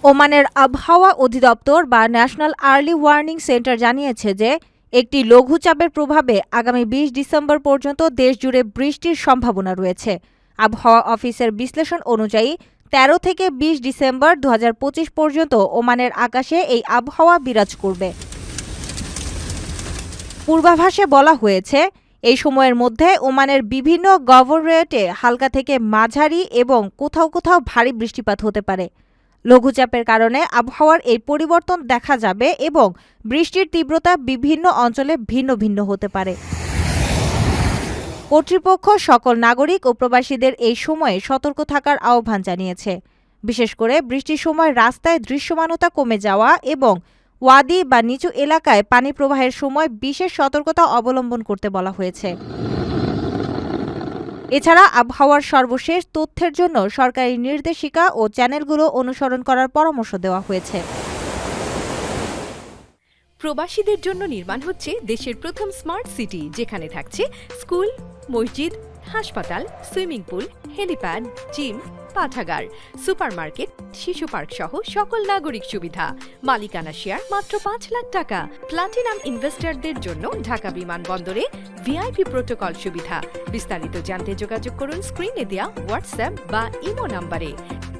ওমানের আবহাওয়া অধিদপ্তর বা ন্যাশনাল আর্লি ওয়ার্নিং সেন্টার জানিয়েছে যে একটি লঘুচাপের প্রভাবে আগামী ২০ ডিসেম্বর পর্যন্ত দেশজুড়ে বৃষ্টির সম্ভাবনা রয়েছে। আবহাওয়া অফিসের বিশ্লেষণ অনুযায়ী ১৩ থেকে ২০ ডিসেম্বর ২০২৫ পর্যন্ত ওমানের আকাশে এই আবহাওয়া বিরাজ করবে। পূর্বাভাসে বলা হয়েছে, এই সময়ের মধ্যে ওমানের বিভিন্ন গভর্নরেটে হালকা থেকে মাঝারি এবং কোথাও কোথাও ভারী বৃষ্টিপাত হতে পারে। লঘুচাপের কারণে আবহাওয়ার এই পরিবর্তন দেখা যাবে এবং বৃষ্টির তীব্রতা বিভিন্ন অঞ্চলে ভিন্ন ভিন্ন হতে পারে। কর্তৃপক্ষ সকল নাগরিক ও প্রবাসীদের এই সময়ে সতর্ক থাকার আহ্বান জানিয়েছে। বিশেষ করে বৃষ্টির সময় রাস্তায় দৃশ্যমানতা কমে যাওয়া এবং ওয়াদি বা নিচু এলাকায় পানি প্রবাহের সময় বিশেষ সতর্কতা অবলম্বন করতে বলা হয়েছে। এছাড়া আবহাওয়ার সর্বশেষ তথ্যের জন্য সরকারি নির্দেশিকা ও চ্যানেলগুলো অনুসরণ করার পরামর্শ দেওয়া হয়েছে। প্রবাসীদের জন্য নির্মাণ হচ্ছে দেশের প্রথম স্মার্ট সিটি, যেখানে থাকছে স্কুল, মসজিদ, হাসপাতাল, সুইমিং পুল, হেলিপ্যাড, জিম, পাঠাগার, সুপারমার্কেট, শিশু পার্ক সহ সকল নাগরিক সুবিধা। মালিকানা শেয়ার মাত্র ৫ লাখ টাকা। প্লাটিনাম ইনভেস্টরদের জন্য ঢাকা বিমানবন্দরে ভিআইপি প্রোটোকল সুবিধা। বিস্তারিত জানতে যোগাযোগ করুন স্ক্রিনে দেওয়া হোয়াটসঅ্যাপ বা ইমো নাম্বারে।